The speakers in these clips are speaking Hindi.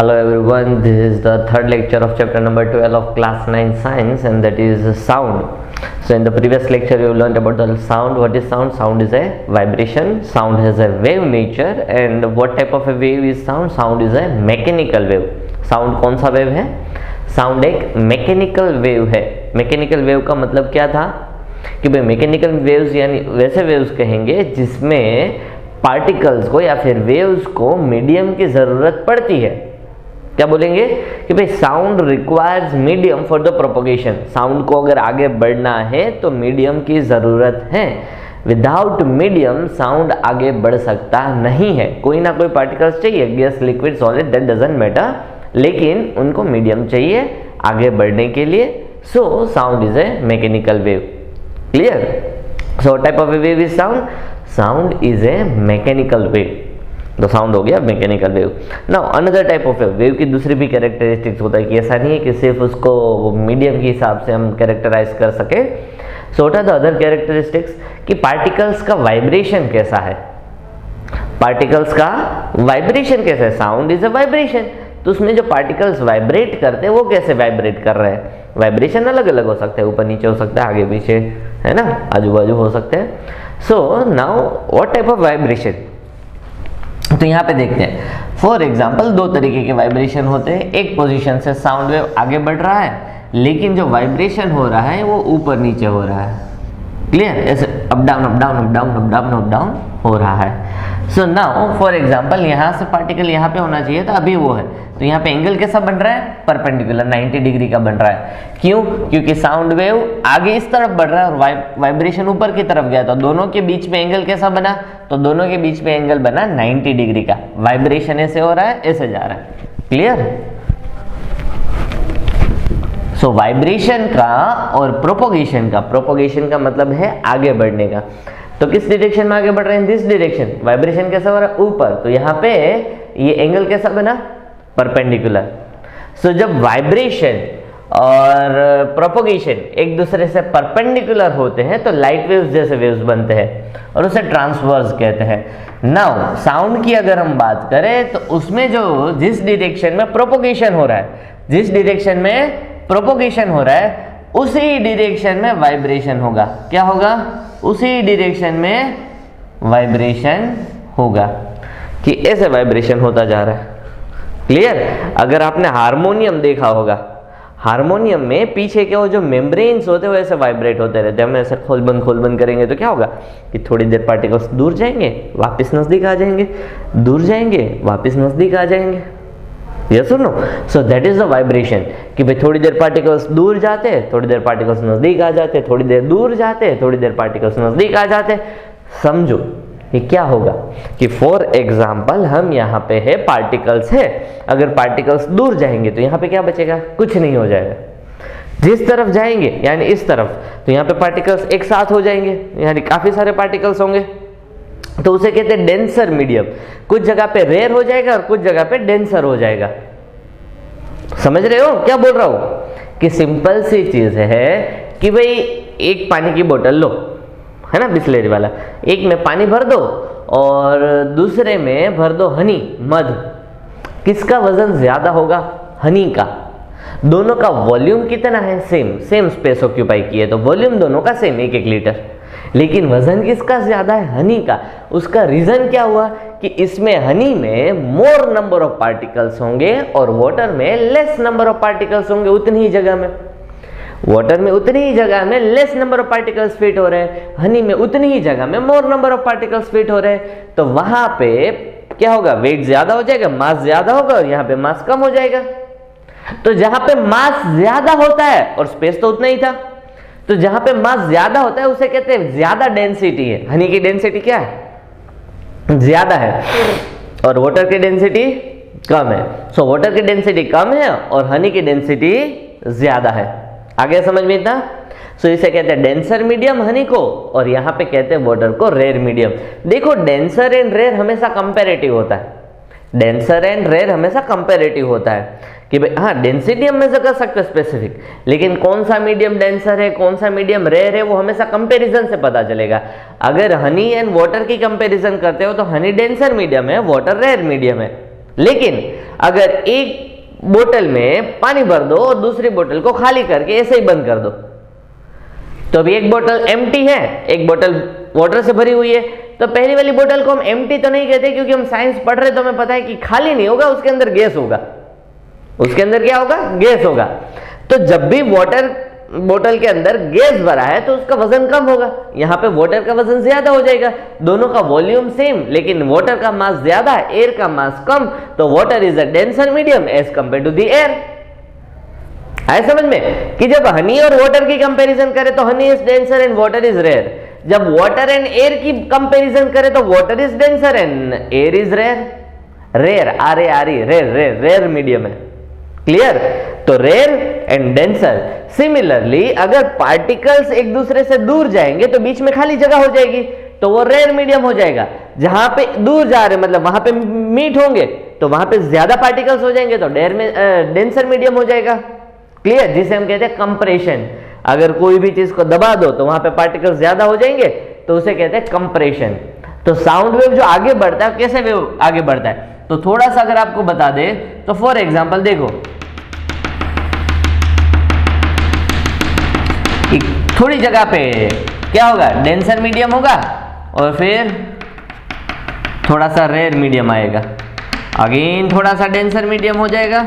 Hello everyone, this is the third lecture of chapter number 12 of class 9 science, and that is sound. So in the previous lecture you learned about the sound. What is sound? Sound is a vibration. Sound has a wave nature. And what type of a wave is sound? Sound is a mechanical wave. Sound कौन सा वेव है? साउंड एक मैकेनिकल वेव है. मैकेनिकल वेव का मतलब क्या था कि भाई मैकेनिकल वेव्स यानी वैसे वेव्स कहेंगे जिसमें पार्टिकल्स को या फिर वेव्स को मीडियम की जरूरत पड़ती है. क्या बोलेंगे कि भाई sound requires medium for the propagation. Sound को अगर आगे बढ़ना है तो मीडियम की जरूरत है. विदाउट मीडियम साउंड आगे बढ़ सकता नहीं है. कोई ना कोई पार्टिकल्स चाहिए, gas, liquid, solid, that doesn't matter, लेकिन उनको मीडियम चाहिए आगे बढ़ने के लिए. So sound is a mechanical wave. Clear? So type of A wave is sound. Sound is a mechanical wave. तो साउंड हो गया mechanical wave. Now another type of wave की दूसरी भी कैरेक्टरिस्टिक्स होता है कि ऐसा नहीं है कि सिर्फ उसको मीडियम के हिसाब से हम कैरेक्टराइज कर सके. So what are the other characteristics कि पार्टिकल्स का वाइब्रेशन कैसा है. पार्टिकल्स का वाइब्रेशन कैसा है? Sound is a vibration. तो उसमें जो पार्टिकल्स वाइब्रेट करते हैं वो कैसे वाइब्रेट कर रहे हैं. वाइब्रेशन अलग अलग हो सकते हैं, ऊपर नीचे हो सकता है, आगे पीछे, है ना, आजू बाजू हो सकते हैं. So now what type of vibration. तो यहाँ पे देखते हैं. फॉर एग्जाम्पल दो तरीके के वाइब्रेशन होते हैं. एक पोजीशन से साउंड वेव आगे बढ़ रहा है, लेकिन जो वाइब्रेशन हो रहा है वो ऊपर नीचे हो रहा है. क्लियर? ऐसे up down up down up down up down up down हो रहा है. सो नाउ फॉर एग्जाम्पल यहाँ से पार्टिकल यहाँ पे होना चाहिए था, अभी वो है. तो यहाँ पे एंगल कैसा बन रहा है? परपेंडिकुलर 90 डिग्री का बन रहा है. क्यों? क्योंकि साउंड वेव आगे इस तरफ बढ़ रहा है और वाइब्रेशन ऊपर की तरफ गया. तो दोनों के बीच में एंगल कैसा बना? तो दोनों के बीच में एंगल बना 90 डिग्री का. वाइब्रेशन ऐसे हो रहा है, ऐसे जा रहा है. क्लियर? सो वाइब्रेशन का और प्रोपोगेशन का, प्रोपोगेशन का मतलब है आगे बढ़ने का. तो किस डायरेक्शन में आगे बढ़ रहे हैं? This direction. वाइब्रेशन कैसा हो रहा है? ऊपर. तो यहाँ पे ये एंगल कैसा बना? परपेंडिकुलर. सो जब वाइब्रेशन और प्रोपोगेशन एक दूसरे से परपेंडिकुलर होते हैं तो लाइट वेव्स जैसे वेव्स बनते हैं और उसे ट्रांसवर्स कहते हैं. नाउ साउंड की अगर हम बात करें तो उसमें जो जिस डायरेक्शन में प्रोपोगेशन हो रहा है, जिस डायरेक्शन में प्रोपोगेशन हो रहा है उसी डायरेक्शन में वाइब्रेशन होगा. क्या होगा? उसी डायरेक्शन में वाइब्रेशन होगा. कि ऐसे वाइब्रेशन होता जा रहा है. क्लियर? अगर आपने हारमोनियम देखा होगा, हारमोनियम में पीछे के वो जो मेम्ब्रेन्स होते हैं वो ऐसे वाइब्रेट होते रहते हैं. हम ऐसे खोल बंद करेंगे तो क्या होगा कि थोड़ी देर पार्टिकल्स दूर जाएंगे, वापस नजदीक आ जाएंगे, दूर जाएंगे, वापस नजदीक आ जाएंगे. यस और no? So that is the vibration. कि भाई थोड़ी देर पार्टिकल्स दूर जाते हैं, थोड़ी देर पार्टिकल्स नजदीक आ जाते, थोड़ी देर दूर जाते, थोड़ी देर पार्टिकल्स नजदीक आ जाते. समझो ये क्या होगा कि फॉर एग्जाम्पल हम यहाँ पे है, पार्टिकल्स है. अगर पार्टिकल्स दूर जाएंगे तो यहाँ पे क्या बचेगा? कुछ नहीं हो जाएगा. जिस तरफ जाएंगे यानी इस तरफ, तो यहाँ पे पार्टिकल्स एक साथ हो जाएंगे, यानी काफी सारे पार्टिकल्स होंगे. तो उसे कहते हैं डेंसर मीडियम. कुछ जगह पे रेयर हो जाएगा और कुछ जगह पे डेंसर हो जाएगा. समझ रहे हो क्या बोल रहा हूं? कि सिंपल सी चीज है कि भाई एक पानी की बोतल लो, है ना, बिस्लेरी वाला. एक में पानी भर दो और दूसरे में भर दो हनी, मध. किसका वजन ज्यादा होगा? हनी का. दोनों का वॉल्यूम कितना है? सेम स्पेस ऑक्यूपाई किए तो वॉल्यूम दोनों का सेम, 1-1 लीटर. लेकिन वजन किसका ज्यादा है? हनी का. उसका रीजन क्या हुआ कि इसमें हनी में मोर नंबर ऑफ पार्टिकल्स होंगे और वाटर में लेस नंबर ऑफ पार्टिकल्स होंगे. उतनी ही जगह में वाटर में उतनी ही जगह में less number of particles fit हो रहे हैं, हनी में उतनी ही जगह में मोर नंबर ऑफ पार्टिकल्स फिट हो रहे हैं. तो वहां पे क्या होगा? वेट ज्यादा हो जाएगा, मास ज्यादा होगा, और यहाँ पे मास कम हो जाएगा. तो जहां पे मास ज्यादा होता है और स्पेस तो उतना ही था, तो जहां पे मास ज्यादा होता है उसे कहते हैं ज्यादा डेंसिटी है. हनी की डेंसिटी क्या है? ज्यादा है. और वाटर की डेंसिटी कम है. सो वाटर की डेंसिटी कम है और हनी की डेंसिटी ज्यादा है. आगे समझ में इतना? सो इसे कहते हैं डेंसर मीडियम हनी को, और यहां पे कहते हैं वाटर को रेयर मीडियम. देखो डेंसर एंड रेयर हमेशा कंपैरेटिव होता है. डेंसर एंड रेयर हमेशा कंपैरेटिव होता है कि भाई हाँ डेंसिटी हम मेजर कर सकते हैं स्पेसिफिक, लेकिन कौन सा मीडियम डेंसर है, कौन सा मीडियम रेयर है, वो हमेशा कंपैरिजन से पता चलेगा. अगर हनी एंड वाटर की कंपैरिजन करते हो तो हनी डेंसर मीडियम है, वाटर रेयर मीडियम है. लेकिन अगर एक बोतल में पानी भर दो और दूसरी बोतल को खाली करके ऐसे ही बंद कर दो, तो अभी एक बोतल एम्प्टी है, एक बोतल वाटर से भरी हुई है, तो पहली वाली बोतल को हम एम्प्टी तो नहीं कहते, क्योंकि हम साइंस पढ़ रहे तो हमें पता है कि खाली नहीं होगा, उसके अंदर गैस होगा। उसके अंदर क्या होगा? गैस होगा। तो जब भी वाटर बोतल के अंदर गैस भरा है तो उसका वजन कम होगा, यहाँ पे वाटर का वजन ज्यादा हो जाएगा। दोनों का वॉल्यूम सेम, लेकिन वाटर का मास ज्यादा, एयर का मास कम, तो water is a denser medium as compared to the air. आए समझ में कि जब हनी और वाटर की कंपैरिजन करें तो honey is denser and water is rare, जब वाटर एंड एयर की कंपैरिजन करें तो water is denser and air is rare. Rare, R A R E, rare, rare, rare medium है। क्लियर? तो रेयर एंड डेंसर। सिमिलरली अगर पार्टिकल्स एक दूसरे से दूर जाएंगे तो बीच में खाली जगह हो जाएगी, तो वो रेयर मीडियम हो जाएगा। जहां पे दूर जा रहे मतलब वहां पे मीट होंगे तो वहां पे ज्यादा पार्टिकल्स हो जाएंगे, तो डेंसर मीडियम हो जाएगा। क्लियर? जिसे हम कहते हैं कंप्रेशन। अगर कोई भी चीज को दबा दो तो वहां पे पार्टिकल्स ज्यादा हो जाएंगे, तो उसे कहते हैं कंप्रेशन। तो साउंड वेव जो आगे बढ़ता है, कैसे वेव आगे बढ़ता है, तो थोड़ा सा अगर आपको बता दे तो फॉर एग्जांपल देखो, थोड़ी जगह पे क्या होगा? डेंसर मीडियम होगा और फिर थोड़ा सा रेयर मीडियम आएगा, अगेन थोड़ा सा डेंसर मीडियम हो जाएगा,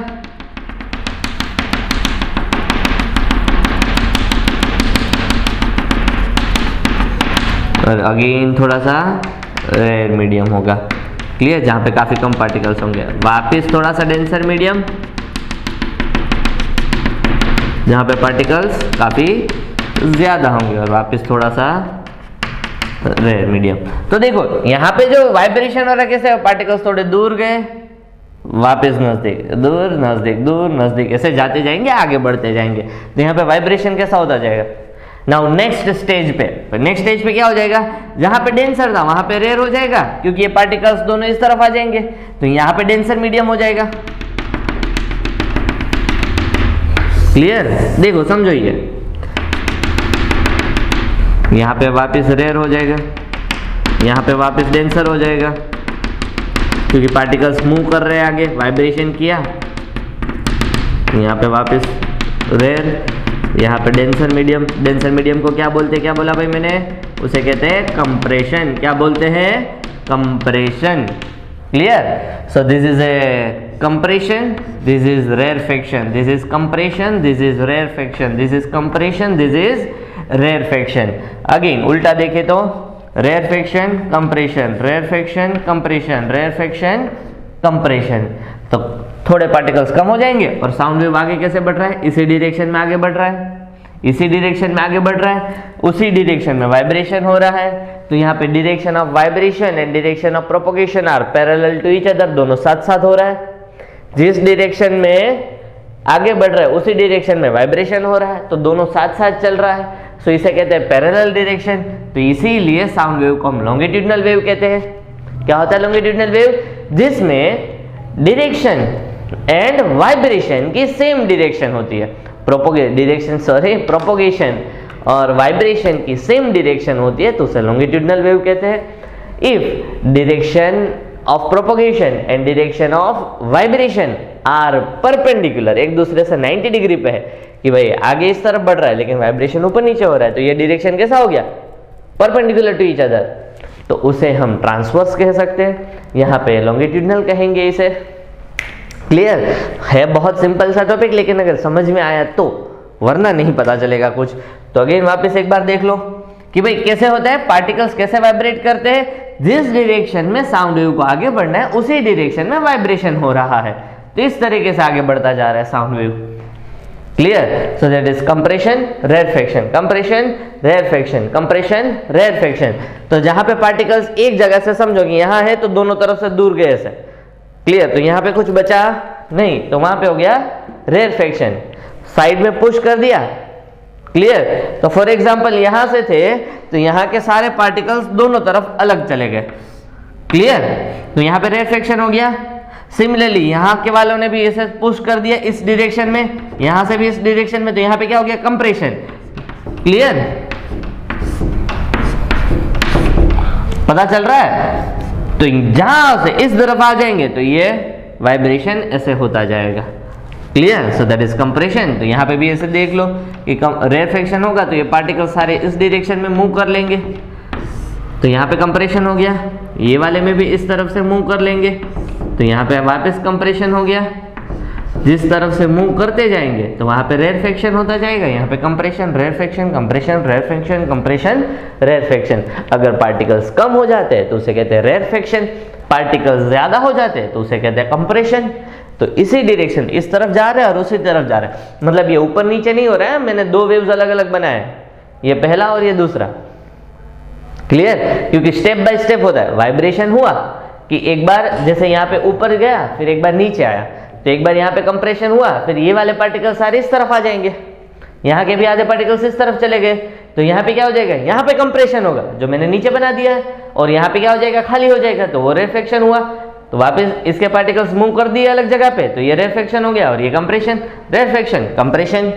और अगेन थोड़ा सा रेयर मीडियम होगा। क्लियर? जहां पे काफी कम पार्टिकल्स होंगे, वापस थोड़ा सा डेंसर मीडियम जहां पे पार्टिकल्स काफी ज्यादा होंगे, और वापस थोड़ा सा रेयर मीडियम। तो देखो यहाँ पे जो वाइब्रेशन हो रहा है कैसे, पार्टिकल्स थोड़े दूर गए, वापस नजदीक, दूर नजदीक, दूर नजदीक, ऐसे जाते जाएंगे, आगे बढ़ते जाएंगे। तो यहाँ पे वाइब्रेशन कैसा होता जाएगा? नाउ नेक्स्ट स्टेज पे क्या हो जाएगा? जहां पे डेंसर था वहां पे रेयर हो जाएगा, क्योंकि ये पार्टिकल्स दोनों इस तरफ आ जाएंगे, तो यहाँ पे डेंसर मीडियम हो जाएगा। क्लियर? देखो समझो, ये यहाँ पे वापस रेयर हो जाएगा, यहाँ पे वापस डेंसर हो जाएगा, क्योंकि पार्टिकल्स मूव कर रहे हैं आगे, वाइब्रेशन किया, यहाँ पे वापस रेयर, यहाँ पे डेंसर मीडियम। डेंसर मीडियम को क्या बोलते हैं? क्या बोला भाई मैंने? उसे कहते हैं कंप्रेशन। क्या बोलते हैं? Compression. Clear? So this is a compression, this is rarefaction, this is compression, this is rarefaction, this is compression, this is rarefaction. Again उल्टा देखे तो rarefaction, compression, rarefaction, compression, rarefaction, compression. तो थोड़े पार्टिकल्स कम हो जाएंगे और साउंड वेव आगे कैसे बढ़ रहा है? इसी डायरेक्शन में आगे बढ़ रहा है, इसी डायरेक्शन में आगे बढ़ रहा है, उसी डायरेक्शन में वाइब्रेशन हो रहा है। तो यहाँ पे direction of vibration and direction of propagation are parallel to each other, दोनों साथ साथ हो रहा है। जिस डायरेक्शन में आगे बढ़ रहा है उसी डायरेक्शन में वाइब्रेशन हो रहा है, तो दोनों साथ साथ चल रहा है, सो इसे कहते हैं पैरेलल डायरेक्शन। तो इसीलिए साउंड वेव को हम लॉन्गिट्यूडनल वेव कहते हैं। क्या होता है लॉन्गिट्यूडनल वेव? जिसमें डायरेक्शन एंड वाइब्रेशन की सेम डायरेक्शन होती है, प्रोपोगेशन और वाइब्रेशन की सेम डायरेक्शन होती है, तो उसे लॉन्गिट्यूडनल वेव कहते हैं। If direction of propagation and direction of vibration are perpendicular, एक दूसरे से 90 डिग्री पे है, कि भाई आगे इस तरफ बढ़ रहा है लेकिन वाइब्रेशन ऊपर नीचे हो रहा है, तो ये डायरेक्शन कैसा हो गया? परपेंडिकुलर टू ईच अदर, तो उसे हम ट्रांसवर्स कह सकते हैं, यहाँ पे लॉन्गिट्यूडनल कहेंगे इसे। क्लियर है? बहुत सिंपल सा टॉपिक, लेकिन अगर समझ में आया तो, वरना नहीं पता चलेगा कुछ। तो अगेन वापस एक बार देख लो कि भाई कैसे होता है, पार्टिकल्स कैसे वाइब्रेट करते हैं। जिस डायरेक्शन में साउंड वेव को आगे बढ़ना है उसी डायरेक्शन में वाइब्रेशन हो रहा है, तो इस तरीके से आगे बढ़ता जा रहा है sound wave. Clear? So that is compression, rarefaction, compression, rarefaction, compression, rarefaction. तो जहां पे पार्टिकल्स एक जगह से, समझो कि यहां है तो दोनों तरफ से दूर गए ऐसे। क्लियर? तो यहां पे कुछ बचा नहीं, तो वहां पे हो गया रेयरफेक्शन, साइड में पुश कर दिया। क्लियर? तो फॉर एग्जांपल यहां से थे तो यहां के सारे पार्टिकल्स दोनों तरफ अलग चले गए। क्लियर? तो यहां पे रेयरफेक्शन हो गया। सिमिलरली यहां के वालों ने भी ऐसे पुश कर दिया इस डायरेक्शन में, यहां से भी इस डायरेक्शन में, तो यहां पे क्या हो गया? कंप्रेशन। क्लियर? पता चल रहा है? तो जहां से इस तरफ आ जाएंगे तो ये वाइब्रेशन ऐसे होता जाएगा। Clear? So that is compression. तो यहाँ पे भी ऐसे देख लो कि रेयरफेक्शन होगा तो ये पार्टिकल सारे इस डायरेक्शन में मूव कर लेंगे, तो यहाँ पे कंप्रेशन हो गया। ये वाले में भी इस तरफ से मूव कर लेंगे तो यहाँ पे वापस कंप्रेशन हो गया। जिस तरफ से मूव करते जाएंगे तो वहाँ पे रेयरफेक्शन होता जाएगा, यहाँ पे compression, rarefaction, compression, rarefaction, compression, rarefaction. अगर पार्टिकल्स कम हो जाते हैं तो उसे कहते हैं रेयरफेक्शन, पार्टिकल्स ज्यादा हो जाते हैं तो उसे कहते हैं कंप्रेशन। तो इसी डायरेक्शन, इस तरफ जा रहा है और उसी तरफ जा रहा है, मतलब ये ऊपर नीचे नहीं हो रहा है। मैंने दो वेव्स अलग अलग बनाए, ये पहला और ये दूसरा। क्लियर? क्योंकि स्टेप बाय स्टेप होता है। वाइब्रेशन हुआ कि एक बार जैसे यहाँ पे ऊपर गया फिर एक बार नीचे आया, तो एक बार यहाँ पे कंप्रेशन हुआ, फिर ये वाले पार्टिकल सारे इस तरफ आ जाएंगे, यहाँ के भी आधे पार्टिकल्स इस तरफ चले गए, तो यहाँ पे क्या हो जाएगा, यहाँ पे कंप्रेशन होगा जो मैंने नीचे बना दिया है, और यहाँ पे क्या हो जाएगा, खाली हो जाएगा, तो वो रेयरफेक्शन हुआ। तो वापस इसके पार्टिकल्स मूव कर दिए अलग जगह पे, तो ये रेयरफेक्शन हो गया और ये कंप्रेशन, रेयरफेक्शन, कंप्रेशन।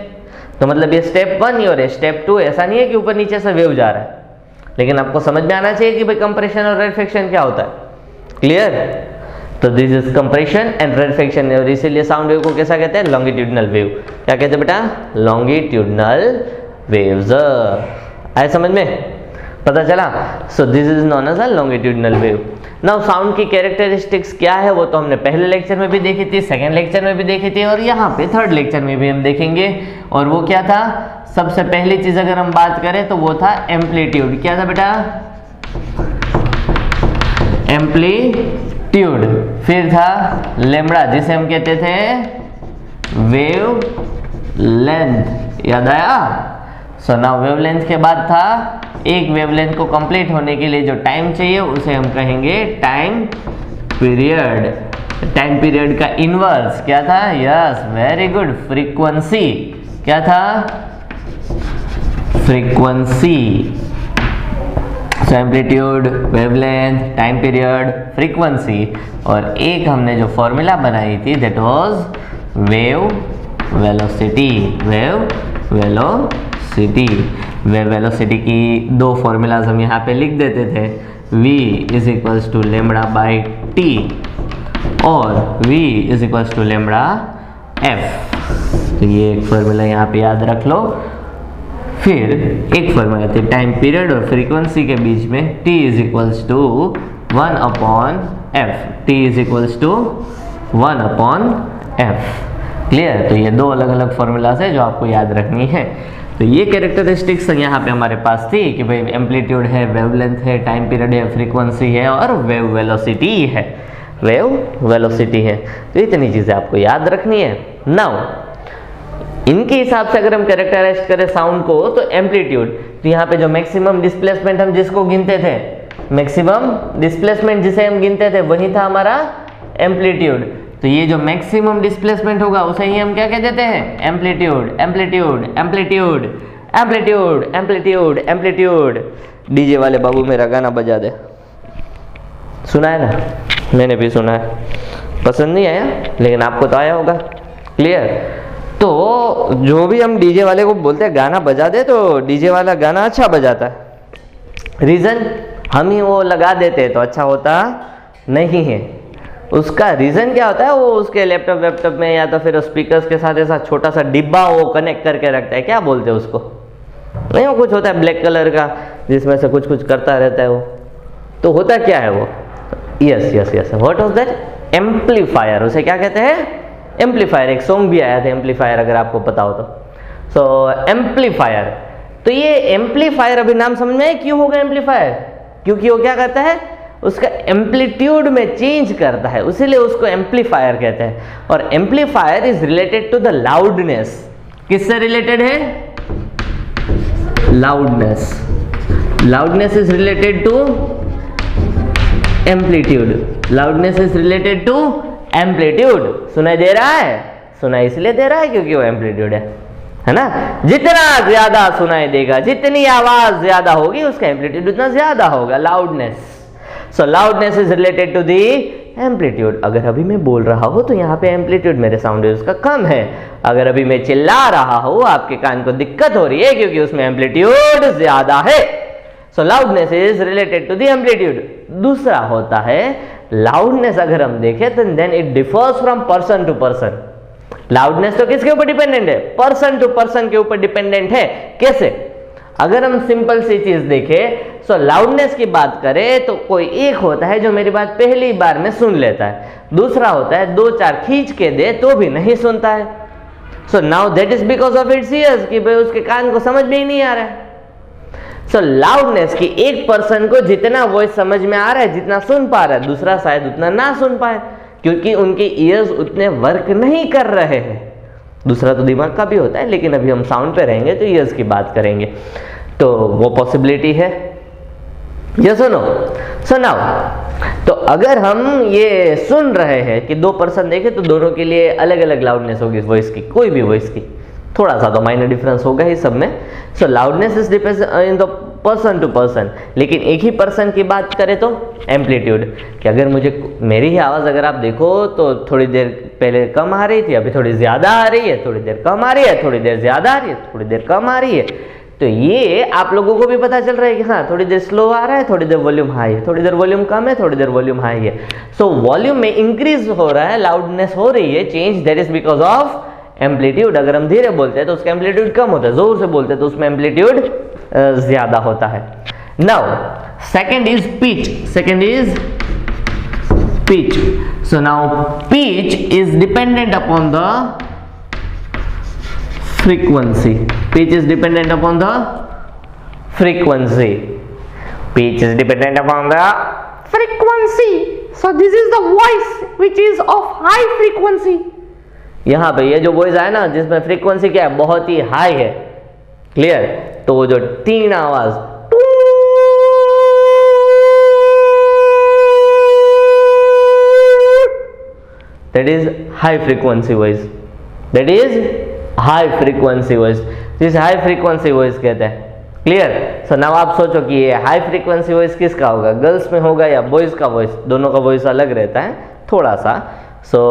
तो मतलब ये स्टेप 1 और स्टेप 2, ऐसा नहीं है कि ऊपर नीचे से वेव जा रहा है, लेकिन आपको समझ में आना चाहिए कि भाई कंप्रेशन और रेयरफेक्शन क्या होता है। क्लियर? तो this is compression and rarefaction, और इसीलिए साउंड वेव को कैसा कहते हैं, लॉन्गिट्यूडनल वेव। क्या कहते हैं बेटा, लॉन्गिट्यूडनल वेव्स। आए समझ में, पता चला? So this is known as a longitudinal wave. Now sound की कैरेक्टरिस्टिक्स क्या है वो तो हमने पहले लेक्चर में भी देखी थी, सेकंड लेक्चर में भी देखी थी, और यहाँ पे थर्ड लेक्चर में भी हम देखेंगे। और वो क्या था, सबसे पहली चीज अगर हम बात करें तो वो था एम्पलीट्यूड। क्या था बेटा, एम्पलीट्यूड। फिर था लेम्बडा, जिसे हम कहते थे वेव लेंथ। याद आया? सो नाउ वेवलेंथ के बाद था एक वेवलेंथ को कंप्लीट होने के लिए जो टाइम चाहिए उसे हम कहेंगे टाइम पीरियड। टाइम पीरियड का इनवर्स क्या था, यस वेरी गुड, फ्रीक्वेंसी। क्या था, frequency. Amplitude, wavelength, time period, frequency. और एक हमने जो फॉर्मूला बनाई थी that was wave velocity. Wave velocity, wave velocity की दो फॉर्मूलाज हम यहाँ पे लिख देते थे, v is equals to lambda by t और v is equals to lambda f. तो ये एक फॉर्मूला यहाँ पे याद रख लो। फिर एक फॉर्मूला थी टाइम पीरियड और फ्रीक्वेंसी के बीच में, t is equals to 1/f, t is equals to 1/f। Clear? तो ये दो अलग अलग फॉर्मूलाज है जो आपको याद रखनी है। तो ये कैरेक्टरिस्टिक्स यहाँ पे हमारे पास थी कि भाई एम्पलीट्यूड है, वेवलेंथ है, टाइम पीरियड है, फ्रीक्वेंसी है और वेव वेलोसिटी है। वेव वेलोसिटी है, तो इतनी चीजें आपको याद रखनी है। नाउ इनके हिसाब से अगर हम कैरेक्टराइज करें साउंड को तो एम्पलीट्यूड, तो यहाँ पे जो मैक्सिमम डिस्प्लेसमेंट हम जिसको गिनते थे, मैक्सिमम डिस्प्लेसमेंट जिसे हम गिनते थे वही था हमारा एम्पलीट्यूड। तो ये जो मैक्सिमम डिस्प्लेसमेंट होगा उसे ही हम क्या कह देते हैं, amplitude. Amplitude, amplitude, amplitude, amplitude, amplitude. DJ वाले बाबू मेरा गाना बजा दे। सुना है ना? मैंने भी सुना है, पसंद नहीं आया लेकिन आपको तो आया होगा। क्लियर? तो जो भी हम डीजे वाले को बोलते हैं गाना बजा दे, तो डीजे वाला गाना अच्छा बजाता है। रीजन, हम ही वो लगा देते तो अच्छा होता नहीं है। उसका रीजन क्या होता है, वो उसके लैपटॉप में या तो फिर स्पीकर्स के साथ ऐसा छोटा सा डिब्बा वो कनेक्ट करके रखता है, क्या बोलते हैं उसको, नहीं वो कुछ होता है ब्लैक कलर का जिसमें से कुछ कुछ करता रहता है वो। तो होता क्या है वो, yes yes yes, what was that, amplifier. उसे क्या कहते हैं, एम्पलीफायर। एक सॉन्ग भी आया था एम्पलीफायर, अगर आपको पता हो तो। सो एम्पलीफायर, तो ये एम्पलीफायर अभी नाम समझ में क्यों होगा एम्पलीफायर, क्योंकि वो क्या करता है, उसका एम्पलीट्यूड में चेंज करता है, इसीलिए उसको एम्पलीफायर कहते हैं। और amplifier is related to the loudness. किससे रिलेटेड है, loudness. Loudness is related to amplitude. Loudness is related to amplitude. सुनाई दे रहा है, सुनाई इसलिए दे रहा है क्योंकि वो एम्पलीट्यूड है ना। जितना ज्यादा सुनाई देगा, जितनी आवाज ज्यादा होगी उसका एम्पलीट्यूड उतना ज्यादा होगा, loudness. So loudness is related to the amplitude. अगर अभी मैं बोल रहा हूं तो यहाँ पे एम्पलीट्यूड मेरे साउंड वेव्स का कम है। अगर अभी मैं चिल्ला रहा हूं आपके कान को दिक्कत हो रही है क्योंकि उसमें एम्पलीट्यूड ज्यादा है। So loudness is related to the amplitude. दूसरा होता है लाउडनेस अगर हम देखें तो then it differs from person to person. Loudness तो किसके ऊपर डिपेंडेंट है? पर्सन टू पर्सन के ऊपर डिपेंडेंट है। कैसे? अगर हम सिंपल सी चीज देखें, सो लाउडनेस की बात करें तो कोई एक होता है जो मेरी बात पहली बार में सुन लेता है, दूसरा होता है 2-4 खींच के दे तो भी नहीं सुनता है। So now that is because of its years, कि भाई उसके कान को समझ में ही नहीं आ रहा है। सो लाउडनेस की एक पर्सन को जितना वॉइस समझ में आ रहा है, जितना सुन पा रहा है, दूसरा शायद उतना ना सुन पाए, क्योंकि उनके ईयर्स उतने वर्क नहीं कर रहे हैं। दूसरा तो दिमाग का भी होता है, लेकिन अभी हम साउंड पे रहेंगे तो ईयर्स की बात करेंगे, तो वो पॉसिबिलिटी है। ये सुनो, सुनाओ। तो अगर हम ये सुन रहे हैं कि 2 पर्सन देखे तो दोनों के लिए अलग अलग लाउडनेस होगी वॉइस की, कोई भी वॉइस की, थोड़ा सा तो माइनर डिफरेंस होगा ही सब में। So loudness is depends in the person to person. लेकिन एक ही पर्सन की बात करें तो एम्पलीट्यूड, कि अगर मुझे मेरी ही आवाज़ अगर आप देखो तो थोड़ी देर पहले कम आ रही थी, अभी थोड़ी ज़्यादा आ रही है, थोड़ी देर कम आ रही है, थोड़ी देर ज़्यादा आ रही है, थोड़ी देर कम आ रही है, तो ये आप लोगों को भी पता चल रहा है कि हाँ थोड़ी देर स्लो आ रहा है, थोड़ी देर वॉल्यूम हाई है, थोड़ी देर वॉल्यूम कम है, थोड़ी देर वॉल्यूम हाई है। सो वॉल्यूम में इंक्रीज हो रहा है, लाउडनेस हो रही है change, that is because of amplitude. अगर हम धीरे बोलते हैं तो उसका एम्पलीट्यूड कम होता है, जोर से बोलते हैं तो उसमें एम्पलीट्यूड ज्यादा होता है। Now second is pitch, second is pitch. So now pitch is dependent upon the frequency. Pitch is dependent upon the frequency. Pitch is dependent upon the frequency. So this is the voice which is of high frequency. यहाँ पे ये जो वॉइस है ना जिसमें फ्रीक्वेंसी क्या है, बहुत ही हाई है, क्लियर? तो वो जो तीन आवाज that is high frequency voice, that is high frequency voice, जिस हाई फ्रीक्वेंसी वॉइस कहते हैं, क्लियर? सो नाउ आप सोचो कि ये हाई फ्रीक्वेंसी वॉइस किसका होगा, गर्ल्स में होगा या बॉयज का वॉइस? दोनों का वॉइस अलग रहता है थोड़ा सा। सो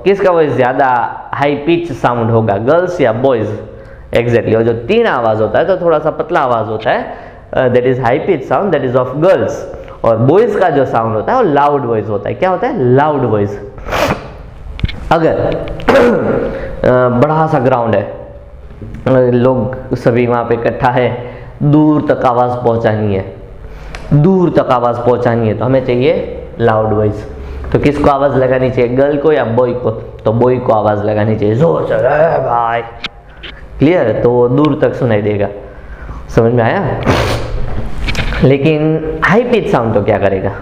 किसका वॉइस ज्यादा हाई पिच साउंड होगा, गर्ल्स या बॉयज? एग्जैक्टली, और जो तीन आवाज होता है तो थोड़ा सा पतला आवाज होता है, that is high pitch sound, that is of girls. और बॉयज का जो साउंड होता है वो लाउड वॉइस होता है। क्या होता है? Loud voice. अगर बड़ा सा ग्राउंड है, लोग सभी वहां पे इकट्ठा है, दूर तक आवाज पहुंचानी है, दूर तक आवाज पहुंचानी है, तो हमें चाहिए लाउड वॉइस। तो किसको आवाज लगानी चाहिए, गर्ल को या बॉय को? तो बॉय को आवाज लगानी चाहिए, जोर से भाई, क्लियर? तो वो दूर तक सुनाई देगा। समझ में आया? लेकिन हाई पिच साउंड तो क्या करेगा?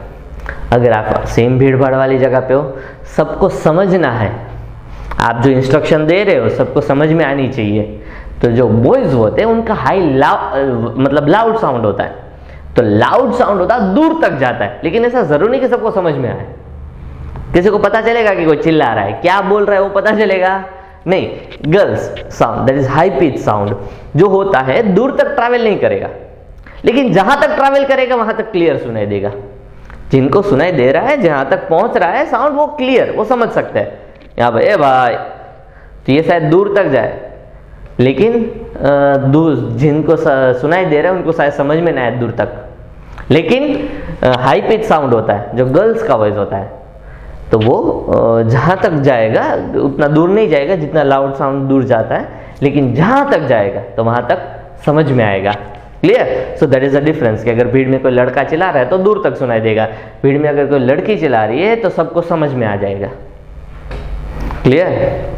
अगर आप सेम भीड़ भाड़ वाली जगह पे हो, सबको समझना है, आप जो इंस्ट्रक्शन दे रहे हो सबको समझ में आनी चाहिए, तो जो बॉयज होते हैं उनका हाई मतलब लाउड साउंड होता है। तो लाउड साउंड होता है, दूर तक जाता है, लेकिन ऐसा जरूरी नहीं कि सबको समझ में आए। किसी को पता चलेगा कि कोई चिल्ला रहा है, क्या बोल रहा है वो पता चलेगा? नहीं। Girls sound, that is high pitch sound, जो होता है दूर तक ट्रैवल नहीं करेगा, लेकिन जहां तक ट्रैवल करेगा वहां तक क्लियर सुनाई देगा। जिनको सुनाई दे रहा है, जहां तक पहुंच रहा है साउंड, वो क्लियर, वो समझ सकते हैं। यहाँ पे ए भाई, तो ये शायद दूर तक जाए, लेकिन दूर जिनको सुनाई दे रहा है उनको शायद समझ में ना आए दूर तक। लेकिन हाई पिच साउंड होता है जो गर्ल्स का वॉइस होता है, तो वो जहां तक जाएगा उतना दूर नहीं जाएगा जितना लाउड साउंड दूर जाता है, लेकिन जहां तक जाएगा तो वहां तक समझ में आएगा। Clear? So that is a difference, कि अगर भीड़ में कोई लड़का चिल्ला रहा है तो दूर तक सुनाई देगा, भीड़ में अगर कोई लड़की चिल्ला रही है तो सबको समझ में आ जाएगा। Clear?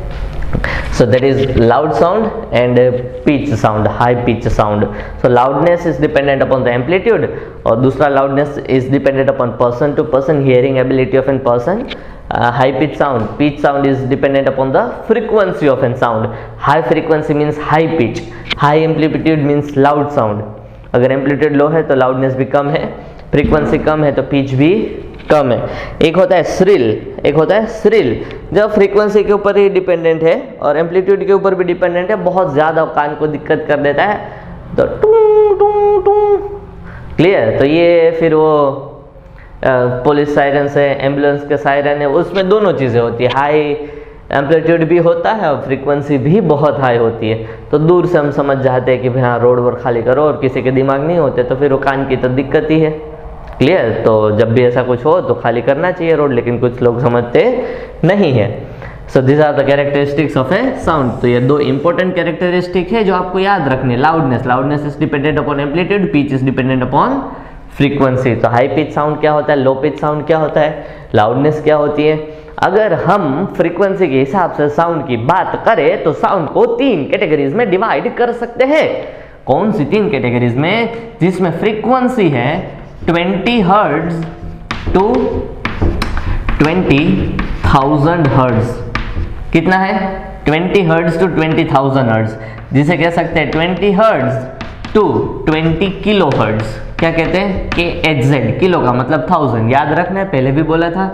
So that is loud sound and pitch sound, high pitch sound. So loudness is dependent upon the amplitude, और दूसरा loudness is dependent upon person to person hearing ability of a person. High pitch sound, pitch sound is dependent upon the frequency of a sound. High frequency means high pitch, high amplitude means loud sound. अगर amplitude low है तो loudness भी कम है, frequency कम है तो pitch भी कम है। एक होता है श्रिल, एक होता है श्रिल, जो फ्रीक्वेंसी के ऊपर ही डिपेंडेंट है और एम्पलीट्यूड के ऊपर भी डिपेंडेंट है, बहुत ज्यादा कान को दिक्कत कर देता है, तो टूं टूं टूं। क्लियर? तो ये फिर वो पुलिस सायरन से, एम्बुलेंस के सायरन है, उसमें दोनों चीजें होती है, हाई एम्पलीट्यूड भी होता है और फ्रीक्वेंसी भी बहुत हाई होती है। तो दूर से हम समझ जाते हैं कि भाई हाँ रोड वोड खाली करो, और किसी के दिमाग नहीं होते तो फिर वो कान की तो दिक्कत ही है। क्लियर? तो जब भी ऐसा कुछ हो तो खाली करना चाहिए रोड, लेकिन कुछ लोग समझते नहीं है। So this are the characteristics of a sound. तो ये दो इंपॉर्टेंट कैरेक्टरिस्टिक है जो आपको याद रखने। Loudness is dependent upon amplitude, pitch is dependent upon frequency. तो हाई पिच साउंड क्या होता है, लो पिच साउंड क्या होता है, लाउडनेस क्या होती है। अगर हम फ्रीक्वेंसी के हिसाब से साउंड की बात करें तो साउंड को 3 कैटेगरीज में डिवाइड कर सकते हैं। कौन सी 3 कैटेगरीज में? जिसमें फ्रीक्वेंसी है 20 हर्ट्ज टू 20,000 हर्ट्ज। कितना है? 20 हर्ट्ज टू 20,000 हर्ट्ज, जिसे कह सकते हैं 20 हर्ट्ज टू 20 किलो हर्ट्ज। क्या कहते हैं? KHZ, किलो का मतलब 1000, याद रखना है, पहले भी बोला था।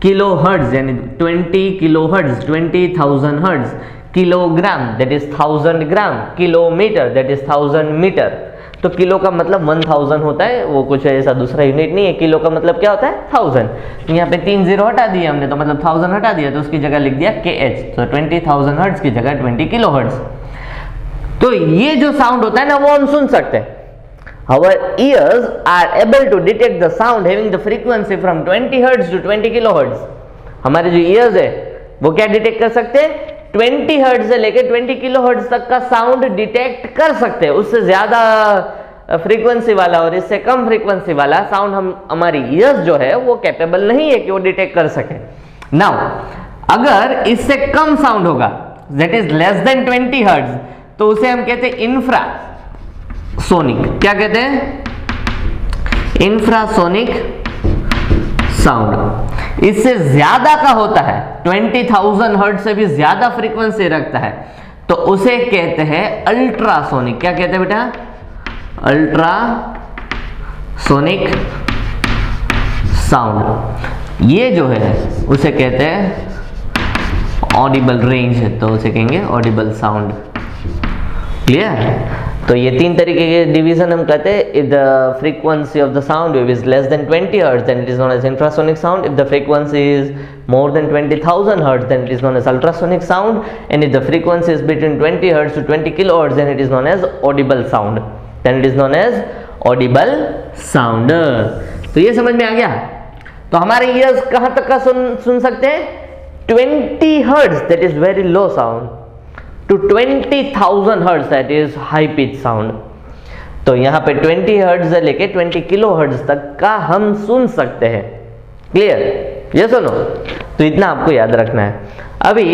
किलो हर्ट्ज यानी 20 kilo hertz 20,000 hertz, kilogram that is 1000 gram, kilometre that is 1000 metre. तो किलो का मतलब 1000 होता है, वो कुछ ऐसा दूसरा यूनिट नहीं है। किलो का मतलब क्या होता है? 1000। यहाँ पे 3 0 हटा दिए हमने, तो मतलब 1000 हटा दिया, तो उसकी जगह लिख दिया KH। तो 20,000 हर्ट्ज की जगह 20 किलो हर्ट्ज। तो ये जो साउंड होता है ना, वो हम सुन सकते हैं। Our ears are able to detect the sound having the frequency from 20 Hz to 20 kHz। हमारे जो ears है वो क्या डिटेक्ट कर सकते हैं? 20 Hz से लेकर 20 kHz तक का साउंड डिटेक्ट कर सकते हैं। उससे ज्यादा फ्रीक्वेंसी वाला और इससे कम फ्रीक्वेंसी वाला साउंड हमारी ears जो है वो कैपेबल नहीं है कि वो डिटेक्ट कर सके। नाउ अगर इससे कम साउंड होगा, that is less than 20 Hz, तो उसे हम कहते हैं इंफ्रा सोनिक। क्या कहते हैं? Infrasonic sound. इससे ज्यादा का होता है, 20,000 हर्ट्ज से भी ज्यादा फ्रीक्वेंसी रखता है, तो उसे कहते हैं अल्ट्रासोनिक। क्या कहते हैं बेटा? Ultrasonic sound. ये जो है उसे कहते हैं ऑडिबल रेंज, तो उसे कहेंगे ऑडिबल साउंड। क्लियर? तो ये 3 तरीके के डिवीजन हम कहते हैं। If the frequency of the sound wave is less than 20 hertz then it is known as infrasonic sound. If the frequency is more than 20,000 hertz then it is known as ultrasonic sound. And if the frequency is between 20 hertz to 20 kilohertz then it is known as audible sound. Then it is known as audible sound. तो ये समझ में आ गया? तो हमारे ईयर्स कहां तक का सुन सकते हैं? 20 hertz that is very low sound to 20,000 hertz that is high pitch sound. तो यहां पे 20 हर्ट्ज से लेके 20 किलो हर्ट्ज तक का हम सुन सकते हैं। क्लियर? ये सुनो, तो इतना आपको याद रखना है। अभी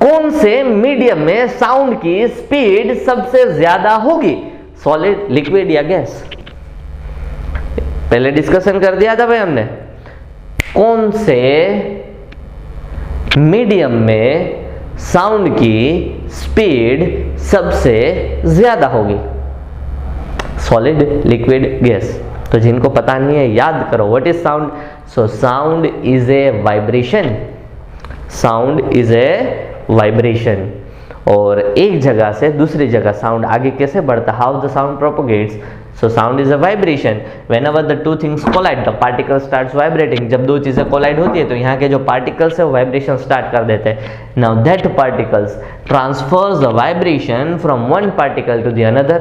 कौन से मीडियम में साउंड की स्पीड सबसे ज्यादा होगी? सॉलिड, लिक्विड या गैस? पहले डिस्कशन कर दिया था भाई हमने। कौन से मीडियम में साउंड की स्पीड सबसे ज्यादा होगी? Solid, liquid, gas. तो जिनको पता नहीं है याद करो, what is sound? So sound is a vibration. Sound is a vibration. और एक जगह से दूसरी जगह साउंड आगे कैसे बढ़ता? How the sound propagates. So sound is a vibration. Whenever the two things collide, the particle starts vibrating. जब दो चीजें collide होती है तो यहाँ के जो particles है vibration start कर देते हैं. Now that particles transfers the vibration from one particle to the another,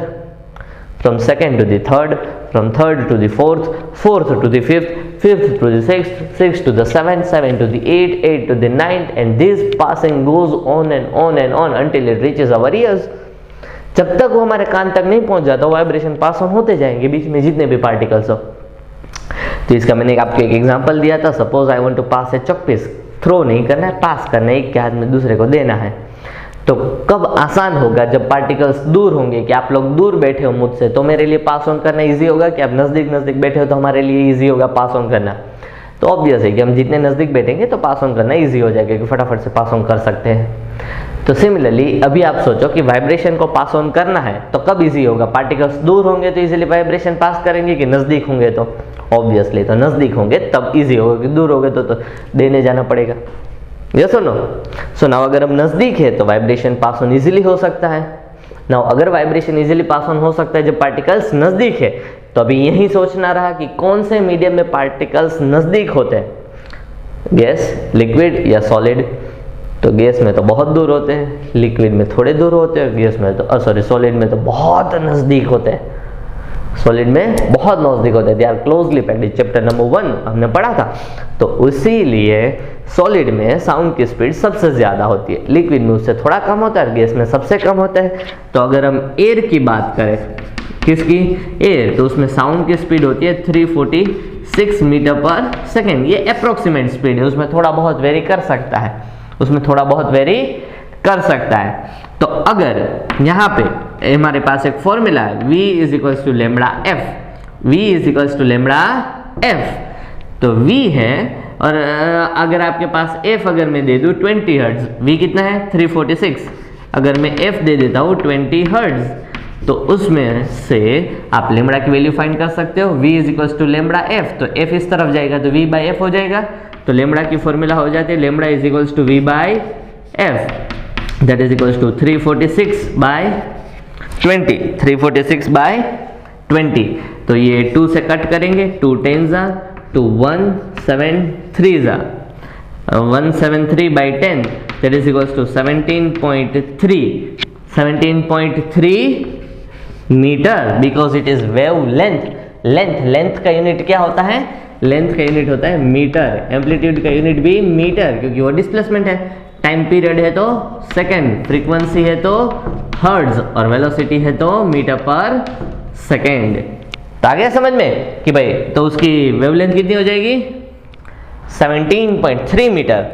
from second to the third, from third to the fourth, fourth to the fifth, fifth to the sixth, sixth to the seventh, seventh to the eighth, eighth to the ninth, and this passing goes on and on and on until it reaches our ears. जब तक वो हमारे कान तक नहीं पहुंच जाता, वाइब्रेशन पास ऑन होते जाएंगे बीच में जितने भी पार्टिकल्स हो। तो इसका मैंने आपको एक एग्जांपल दिया था। Suppose I want to pass a chalk piece. Throw नहीं करना है, पास करना है, एक के हाथ में दूसरे को देना है। तो कब आसान होगा? जब पार्टिकल्स दूर होंगे। कि आप लोग दूर बैठे हो मुझसे तो मेरे लिए पास ऑन करना ईजी होगा, कि आप नजदीक नजदीक बैठे हो तो हमारे लिए ईजी होगा पास ऑन करना। तो ऑब्वियस है कि हम जितने नजदीक बैठेंगे तो पास ऑन करना ईजी हो जाएगा, कि फटाफट से पास ऑन कर सकते हैं। तो सिमिलरली अभी आप सोचो कि वाइब्रेशन को पास ऑन करना है तो कब इजी होगा? पार्टिकल्स दूर होंगे तो इजीली वाइब्रेशन पास करेंगे, कि नजदीक होंगे तो? ऑब्वियसली तो नजदीक होंगे तब इजी होगा, कि दूर होंगे तो देने जाना पड़ेगा। ये सुनो, सुनाओ, अगर हम नजदीक है तो वाइब्रेशन पास ऑन इजीली हो सकता है। नाउ अगर वाइब्रेशन इजीली पास ऑन हो सकता है जब पार्टिकल्स नजदीक है, तो अभी यही सोचना रहा कि कौन से मीडियम में पार्टिकल्स नजदीक होते हैं? गैस, लिक्विड या सॉलिड? तो गैस में तो बहुत दूर होते हैं, लिक्विड में थोड़े दूर होते हैं, गैस में तो सॉलिड में तो बहुत नजदीक होते हैं। सॉलिड में बहुत नजदीक होते हैं, they are closely packed, chapter number 1 हमने पढ़ा था। तो इसीलिए सॉलिड में साउंड की स्पीड सबसे ज्यादा होती है, लिक्विड में उससे थोड़ा कम होता है, गैस में सबसे कम होता है। तो अगर हम एयर की बात करें, किसकी, एयर, तो उसमें साउंड की स्पीड होती है 346 मीटर पर सेकेंड। ये अप्रोक्सीमेट स्पीड है, उसमें थोड़ा बहुत वेरी कर सकता है, उसमें थोड़ा बहुत वेरी कर सकता है। तो अगर यहाँ पे हमारे पास एक फॉर्मूला है, v is equals to lambda f, v is equals to lambda f. तो v है, और अगर आपके पास f अगर मैं दे दूं 20 हर्ट्ज, v कितना है 346, अगर मैं f दे देता हूँ 20 हर्ट्ज, तो उसमें से आप लेमड़ा की वैल्यू फाइंड कर सकते हो, v is equals to lambda f. तो f इस तरफ जाएगा तो v बाई एफ हो जाएगा। तो लेमड़ा की फॉर्मूला हो जाती है lambda is equals to v by f, that is equals to 346 by 20, 346 by 20। तो ये 2 से कट करेंगे, 2 10 जा, 2 173 जा, 173 by 10, that is equals to 17.3, 17.3 metre, because it is wavelength। Length का यूनिट क्या होता है, लेंथ का यूनिट होता है मीटर, एम्पलीट्यूड का यूनिट भी मीटर, क्योंकि वो डिस्प्लेसमेंट है, टाइम पीरियड है तो सेकेंड, फ्रीक्वेंसी है तो हर्ट्ज, और वेलोसिटी है तो मीटर पर सेकेंड। तो आ गया समझ में कि भाई, तो उसकी वेवलेंथ कितनी हो जाएगी 17.3 मीटर।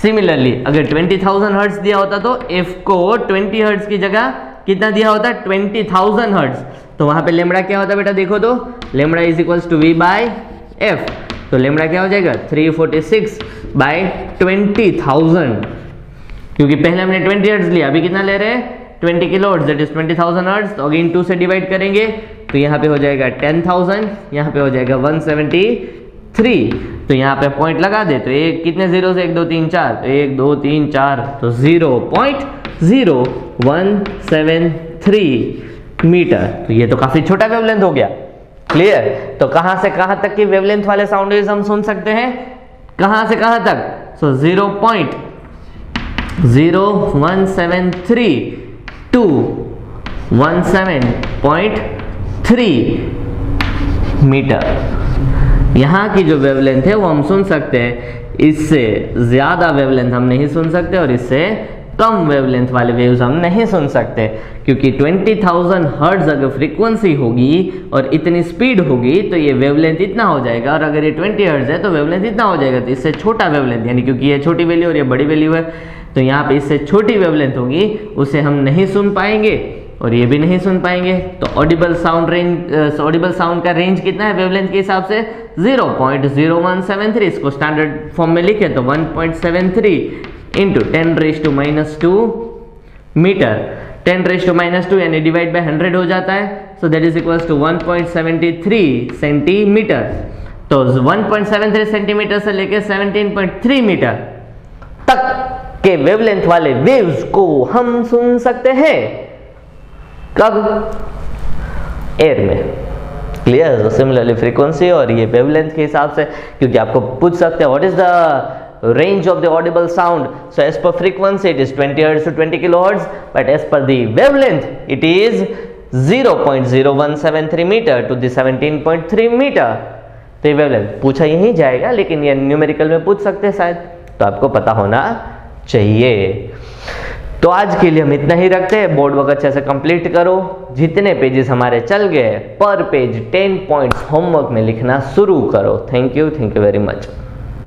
सिमिलरली अगर 20,000 हर्ट्ज दिया होता तो f को 20 हर्ट्ज की जगह कितना दिया होता, 20,000 हर्ट्ज। तो वहां पे लेमड़ा क्या होता बेटा, देखो तो lambda is equals to v by f. तो लेमड़ा क्या हो जाएगा 346 बाई 20,000, क्योंकि पहले हमने 20 हर्ट्ज लिया, अभी कितना ले रहे हैं 20 kilo hertz, that is 20,000 hertz. तो अगेन 2 से डिवाइड करेंगे तो यहाँ पे हो जाएगा 10,000, यहाँ पे हो जाएगा 173। तो यहाँ पे पॉइंट लगा दे, तो एक कितने जीरो से 1 2 3 4, तो 1 2 3 4, तो 0.0173 मीटर। तो ये तो काफी छोटा वेवलेंथ हो गया, क्लियर। तो कहां से कहां तक की वेवलेंथ वाले साउंड वेव्स हम सुन सकते हैं, कहां से कहां तक, सो 0.0173 to 17.3 मीटर। यहाँ की जो वेवलेंथ है वो हम सुन सकते हैं, इससे ज्यादा वेवलेंथ हम नहीं सुन सकते, और इससे कम वेवलेंथ वाले वेव्स हम नहीं सुन सकते, क्योंकि 20,000 हर्ट्ज अगर फ्रीक्वेंसी होगी और इतनी स्पीड होगी तो ये वेवलेंथ इतना हो जाएगा, और अगर ये 20 हर्ट्ज है तो वेवलेंथ इतना हो जाएगा। तो इससे छोटा वेवलेंथ, यानी क्योंकि ये छोटी वैल्यू और ये बड़ी वैल्यू है, तो यहाँ पे इससे छोटी वेवलेंथ होगी, उसे हम नहीं सुन पाएंगे और ये भी नहीं सुन पाएंगे। तो Audible sound range, Audible sound का रेंज कितना है वेवलेंथ के हिसाब से 0.0173। इसको स्टैंडर्ड फॉर्म में लिखे तो 1.73 इंटू 10⁻² मीटर, 10⁻², यानी डिवाइड बाय 100 हो जाता है। So that is equals to 1.73 centimetre. तो 1.73 सेंटीमीटर से लेकर 17.3 मीटर तक के वेवलेंथ वाले वेव्स को हम सुन सकते हैं, कब, एयर में, क्लियर। सिमिलरली फ्रीक्वेंसी और ये वेवलेंथ के हिसाब से, क्योंकि आपको पूछ सकते हैं what is the range of the audible sound. So as per frequency it is 20 hertz to 20 kilohertz, but as per the wavelength it is 0.0173 meter to the 17.3 meter। तो ये वेवलेंथ पूछा यही जाएगा, लेकिन ये न्यूमेरिकल में पूछ सकते हैं शायद, तो आपको पता होना चाहिए। तो आज के लिए हम इतना ही रखते हैं, बोर्ड वर्क अच्छे से कंप्लीट करो। जितने पेजेस हमारे चल गए, पर पेज 10 पॉइंट्स होमवर्क में लिखना शुरू करो। Thank you very much.